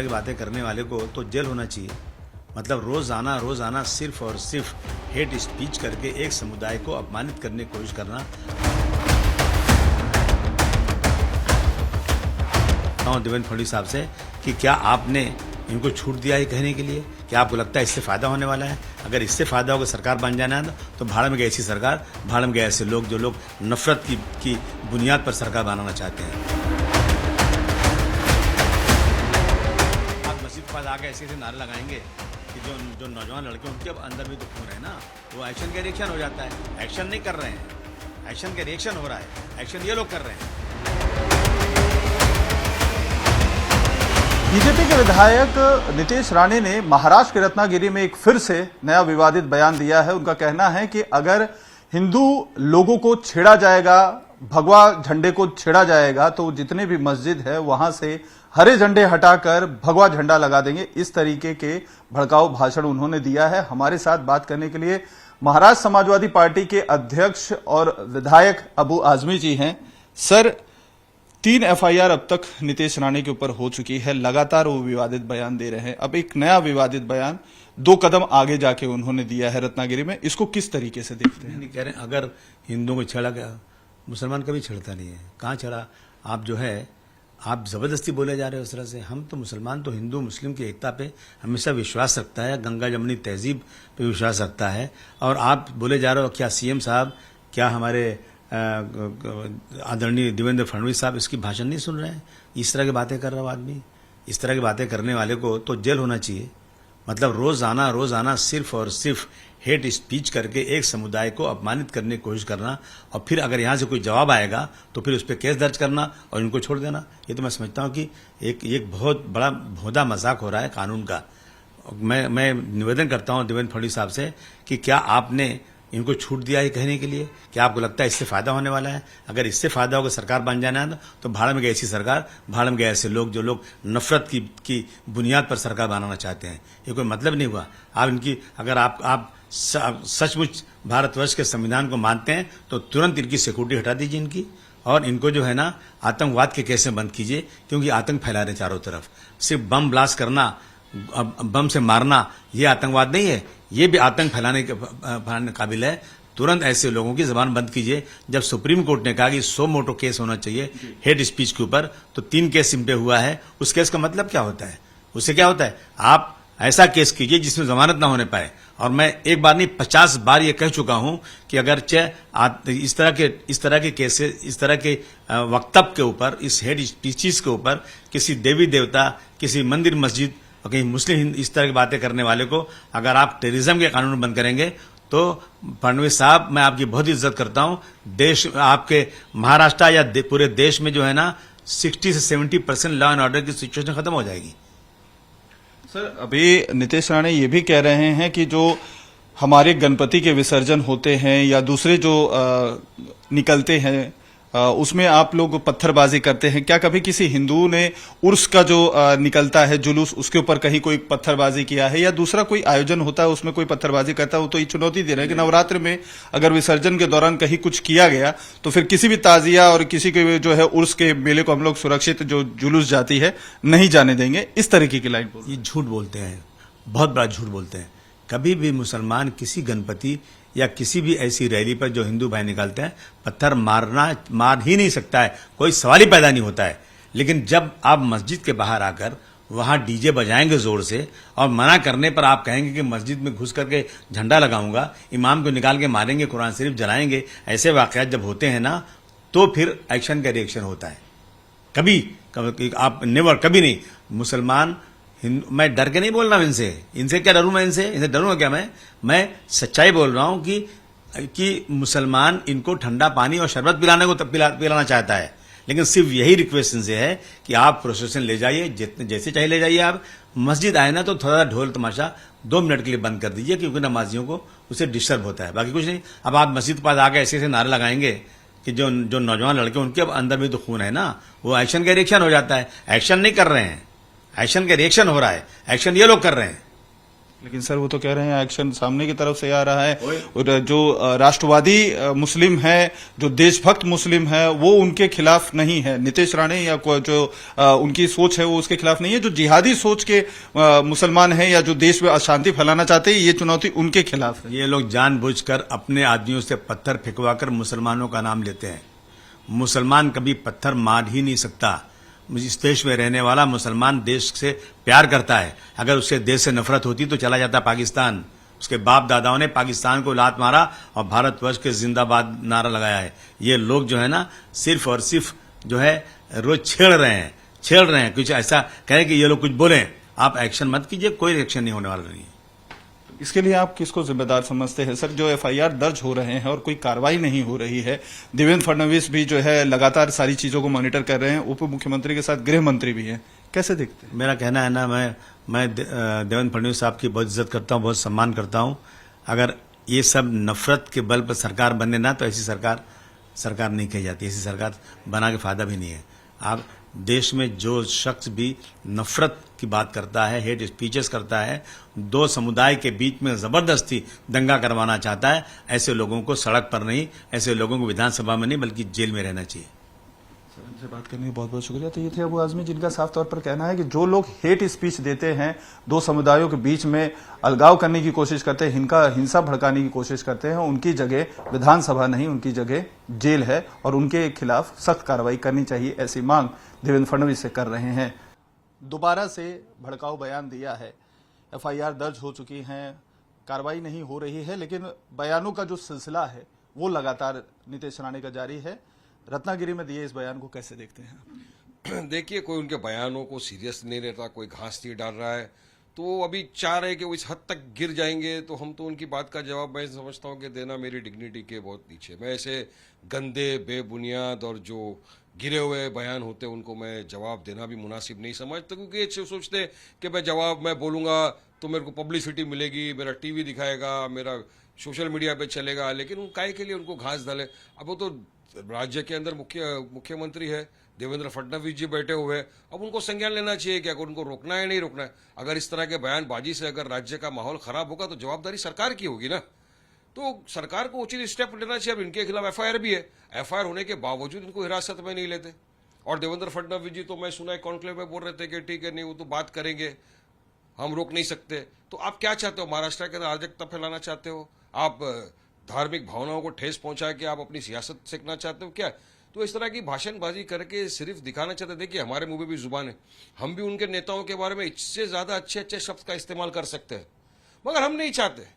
तरह की बातें करने वाले को तो जेल होना चाहिए। मतलब रोजाना सिर्फ और सिर्फ हेट स्पीच करके एक समुदाय को अपमानित करने की कोशिश करना। देवेंद्र फडणवीस साहब से कि क्या आपने इनको छूट दिया है कहने के लिए? क्या आपको लगता है इससे फायदा होने वाला है? अगर इससे फायदा होगा सरकार बन जाना है तो भाड़ में गए ऐसी सरकार, भाड़ में गए ऐसे लोग जो लोग नफरत की बुनियाद पर सरकार बनाना चाहते हैं। आप मस्जिद के पास आके ऐसे नारे लगाएंगे कि जो नौजवान लड़के उनके अब अंदर भी तो खून है ना, वो एक्शन का रिएक्शन हो जाता है। एक्शन नहीं कर रहे हैं, एक्शन का रिएक्शन हो रहा है, एक्शन ये लोग कर रहे हैं। बीजेपी के विधायक नितेश राणे ने महाराष्ट्र के रत्नागिरी में एक फिर से नया विवादित बयान दिया है। उनका कहना है कि अगर हिंदू लोगों को छेड़ा जाएगा, भगवा झंडे को छेड़ा जाएगा, तो जितने भी मस्जिद है वहां से हरे झंडे हटाकर भगवा झंडा लगा देंगे। इस तरीके के भड़काऊ भाषण उन्होंने दिया है। हमारे साथ बात करने के लिए महाराष्ट्र समाजवादी पार्टी के अध्यक्ष और विधायक अबू आजमी जी हैं। सर, 3 एफआईआर अब तक नितेश राणे के ऊपर हो चुकी है। लगातार वो विवादित बयान दे रहे हैं। अब एक नया विवादित बयान 2 कदम आगे जाके उन्होंने दिया है रत्नागिरी में। इसको किस तरीके से देखते हैं? नहीं कह रहे हैं अगर हिंदुओं को छेड़ा गया, मुसलमान कभी छेड़ता नहीं है। कहाँ छेड़ा? आप जो है आप जबरदस्ती बोले जा रहे हो उस तरह से। हम तो मुसलमान तो हिंदू मुस्लिम की एकता पे हमेशा विश्वास रखता है, गंगा जमुनी तहजीब पे विश्वास रखता है। और आप बोले जा रहे हो क्या सीएम साहब, क्या हमारे आदरणीय देवेंद्र फडणवीस साहब इसकी भाषण नहीं सुन रहे हैं? इस तरह की बातें कर रहा हो आदमी। इस तरह की बातें करने वाले को तो जेल होना चाहिए। मतलब रोजाना सिर्फ और सिर्फ हेट स्पीच करके एक समुदाय को अपमानित करने की कोशिश करना, और फिर अगर यहां से कोई जवाब आएगा तो फिर उस पर केस दर्ज करना और इनको छोड़ देना। ये तो मैं समझता हूं कि एक बहुत बड़ा भोंदा मजाक हो रहा है कानून का। मैं निवेदन करता हूं देवेंद्र फडणवीस साहब से कि क्या आपने इनको छूट दिया है कहने के लिए? क्या आपको लगता है इससे फायदा होने वाला है? अगर इससे फायदा होगा सरकार बन जाना है तो भाड़ में गए ऐसी सरकार, भाड़ में गए ऐसे लोग जो लोग नफरत की बुनियाद पर सरकार बनाना चाहते हैं। ये कोई मतलब नहीं हुआ। आप इनकी अगर आप सचमुच भारतवर्ष के संविधान को मानते हैं तो तुरंत इनकी सिक्योरिटी हटा दीजिए इनकी, और इनको जो है ना आतंकवाद के केस में बंद कीजिए, क्योंकि आतंक फैला रहे चारों तरफ। सिर्फ बम ब्लास्ट करना, बम से मारना ये आतंकवाद नहीं है, ये भी आतंक फैलाने काबिल है। तुरंत ऐसे लोगों की जबान बंद कीजिए। जब सुप्रीम कोर्ट ने कहा कि 100 मोटो केस होना चाहिए हेट स्पीच के ऊपर, तो 3 केस इन पे हुआ है। उस केस का मतलब क्या होता है? उससे क्या होता है? आप ऐसा केस कीजिए जिसमें जमानत ना होने पाए। और मैं एक बार नहीं 50 बार ये कह चुका हूं कि अगर इस तरह के केसेस, इस तरह के वक्तव्य के ऊपर, इस हेट स्पीचेस के ऊपर किसी देवी देवता, किसी मंदिर मस्जिद और कहीं मुस्लिम इस तरह की बातें करने वाले को अगर आप टेररिज्म के कानून बंद करेंगे तो फडणवीस साहब, मैं आपकी बहुत इज्जत करता हूं। देश, आपके महाराष्ट्र या पूरे देश में जो है ना 60 से 70% लॉ एंड ऑर्डर की सिचुएशन खत्म हो जाएगी। सर, अभी नितेश राणे ये भी कह रहे हैं कि जो हमारे गणपति के विसर्जन होते हैं या दूसरे जो निकलते हैं उसमें आप लोग पत्थरबाजी करते हैं। क्या कभी किसी हिंदू ने उर्स का जो निकलता है जुलूस, उसके ऊपर कहीं कोई पत्थरबाजी किया है, या दूसरा कोई आयोजन होता है उसमें कोई पत्थरबाजी करता है? वो तो ये चुनौती दे रहे हैं कि नवरात्र में अगर विसर्जन के दौरान कहीं कुछ किया गया तो फिर किसी भी ताजिया और किसी के जो है उर्स के मेले को हम लोग सुरक्षित जो जुलूस जाती है नहीं जाने देंगे, इस तरीके की लाइन। ये झूठ बोलते हैं, बहुत बड़ा झूठ बोलते हैं। कभी भी मुसलमान किसी गणपति या किसी भी ऐसी रैली पर जो हिंदू भाई निकालते हैं, पत्थर मार ही नहीं सकता है, कोई सवाल ही पैदा नहीं होता है। लेकिन जब आप मस्जिद के बाहर आकर वहां डीजे बजाएंगे जोर से और मना करने पर आप कहेंगे कि मस्जिद में घुस करके झंडा लगाऊंगा, इमाम को निकाल के मारेंगे, कुरान शरीफ जलाएंगे, ऐसे वाकयात जब होते हैं ना तो फिर एक्शन का रिएक्शन होता है। कभी आप नेवर, कभी नहीं। मुसलमान, मैं डर के नहीं बोल रहा हूं इनसे क्या डरूं मैं? इनसे डरूंगा क्या? मैं सच्चाई बोल रहा हूं कि मुसलमान इनको ठंडा पानी और शरबत पिलाना चाहता है। लेकिन सिर्फ यही रिक्वेस्ट इनसे है कि आप प्रोसेशन ले जाइए, जैसे चाहे ले जाइए। आप मस्जिद आए ना तो थोड़ा ढोल तमाशा 2 मिनट के लिए बंद कर दीजिए, क्योंकि नमाजियों को उससे डिस्टर्ब होता है, बाकी कुछ नहीं। अब आप मस्जिद के पास आके ऐसे नारे लगाएंगे कि जो नौजवान लड़के उनके अब अंदर भी तो खून है ना, वो एक्शन का रिएक्शन हो जाता है। एक्शन नहीं कर रहे हैं, एक्शन का रिएक्शन हो रहा है, एक्शन ये लोग कर रहे हैं। लेकिन सर वो तो कह रहे हैं एक्शन सामने की तरफ से आ रहा है और जो राष्ट्रवादी मुस्लिम है, जो देशभक्त मुस्लिम है, वो उनके खिलाफ नहीं है। नीतीश राणे या जो उनकी सोच है वो उसके खिलाफ नहीं है। जो जिहादी सोच के मुसलमान हैं या जो देश में अशांति फैलाना चाहते हैं, ये चुनौती उनके खिलाफ है। ये लोग जानबूझकर अपने आदमियों से पत्थर फेंकवाकर मुसलमानों का नाम लेते हैं। मुसलमान कभी पत्थर मार ही नहीं सकता। इस देश में रहने वाला मुसलमान देश से प्यार करता है। अगर उससे देश से नफरत होती तो चला जाता पाकिस्तान। उसके बाप दादाओं ने पाकिस्तान को लात मारा और भारतवर्ष के जिंदाबाद नारा लगाया है। ये लोग जो है ना, सिर्फ और सिर्फ जो है रोज छेड़ रहे हैं। कुछ ऐसा कहें कि ये लोग कुछ बोले, आप एक्शन मत कीजिए, कोई एक्शन नहीं होने वाला नहीं है। इसके लिए आप किसको जिम्मेदार समझते हैं सर? जो एफआईआर दर्ज हो रहे हैं और कोई कार्रवाई नहीं हो रही है। देवेंद्र फडणवीस भी जो है लगातार सारी चीजों को मॉनिटर कर रहे हैं, उप मुख्यमंत्री के साथ गृह मंत्री भी हैं, कैसे देखते हैं? मेरा कहना है ना, मैं देवेंद्र फडणवीस साहब की बहुत इज्जत करता हूं, बहुत सम्मान करता हूं। अगर ये सब नफरत के बल पर सरकार बनने ना, तो ऐसी सरकार नहीं कही जाती। ऐसी सरकार बना के फायदा भी नहीं है। आप देश में जो शख्स भी नफरत की बात करता है, हेट स्पीचेस करता है, दो समुदाय के बीच में जबरदस्ती दंगा करवाना चाहता है, ऐसे लोगों को सड़क पर नहीं, ऐसे लोगों को विधानसभा में नहीं बल्कि जेल में रहना चाहिए। सर, इनसे बात करने के बहुत बहुत शुक्रिया। तो ये थे अबू आजमी, जिनका साफ तौर पर कहना है कि जो लोग हेट स्पीच देते हैं, दो समुदायों के बीच में अलगाव करने की कोशिश करते हैं, हिंसा भड़काने की कोशिश करते हैं, उनकी जगह विधानसभा नहीं, उनकी जगह जेल है और उनके खिलाफ सख्त कार्रवाई करनी चाहिए, ऐसी मांग देवेंद्र फडणवीस से कर रहे हैं। दोबारा से भड़काऊ बयान दिया है, एफआईआर दर्ज हो चुकी हैं, कार्रवाई नहीं हो रही है, लेकिन बयानों का जो सिलसिला है वो लगातार नीतीश राणे का जारी है। रत्नागिरी में दिए इस बयान को कैसे देखते हैं? देखिए, कोई उनके बयानों को सीरियस नहीं लेता, कोई घास नहीं डाल रहा है, तो वो अभी चाह रहे कि वो इस हद तक गिर जाएंगे, तो हम तो उनकी बात का जवाब मैं समझता हूँ कि देना मेरी डिग्निटी के बहुत नीचे। मैं ऐसे गंदे, बेबुनियाद और जो गिरे हुए बयान होते हैं उनको मैं जवाब देना भी मुनासिब नहीं समझता, क्योंकि ये सोचते कि मैं बोलूँगा तो मेरे को पब्लिसिटी मिलेगी, मेरा टीवी दिखाएगा, मेरा सोशल मीडिया पे चलेगा, लेकिन उन काय के लिए उनको घास डाले। अब वो तो राज्य के अंदर मुख्यमंत्री है, देवेंद्र फडणवीस जी बैठे हुए हैं, अब उनको संज्ञान लेना चाहिए कि अगर उनको रोकना है नहीं रोकना है। अगर इस तरह के बयानबाजी से अगर राज्य का माहौल खराब होगा तो जवाबदारी सरकार की होगी ना, तो सरकार को उचित स्टेप लेना चाहिए। अब इनके खिलाफ एफआईआर भी है, एफआईआर होने के बावजूद इनको हिरासत में नहीं लेते। और देवेंद्र फडणवीस जी तो मैं सुना है कॉन्क्लेव में बोल रहे थे कि ठीक है, नहीं वो तो बात करेंगे, हम रोक नहीं सकते। तो आप क्या चाहते हो? महाराष्ट्र के अंदर अराजकता फैलाना चाहते हो? आप धार्मिक भावनाओं को ठेस पहुंचा के आप अपनी सियासत सीखना चाहते हो क्या? तो इस तरह की भाषणबाजी करके सिर्फ दिखाना चाहते। देखिए, हमारे मुंह में भी जुबान है, हम भी उनके नेताओं के बारे में इससे ज्यादा अच्छे अच्छे शब्द का इस्तेमाल कर सकते हैं, मगर हम नहीं चाहते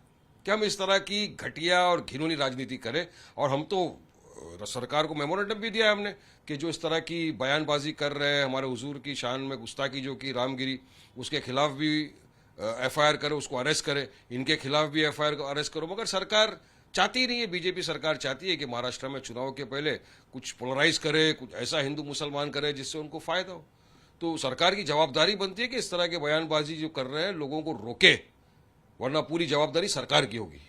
कि हम इस तरह की घटिया और घिनौनी राजनीति करें। और हम तो सरकार को मेमोरेंडम भी दिया है हमने कि जो इस तरह की बयानबाजी कर रहे हैं, हमारे हुजूर की शान में गुस्ताखी जो की रामगिरी, उसके खिलाफ भी एफआईआर करे, उसको अरेस्ट करे, इनके खिलाफ भी एफआईआर को अरेस्ट करो। मगर सरकार चाहती नहीं है, बीजेपी सरकार चाहती है कि महाराष्ट्र में चुनाव के पहले कुछ पोलराइज करे, कुछ ऐसा हिंदू मुसलमान करे जिससे उनको फायदा हो। तो सरकार की जवाबदारी बनती है कि इस तरह के बयानबाजी जो कर रहे हैं लोगों को रोके, वरना पूरी जवाबदारी सरकार की होगी।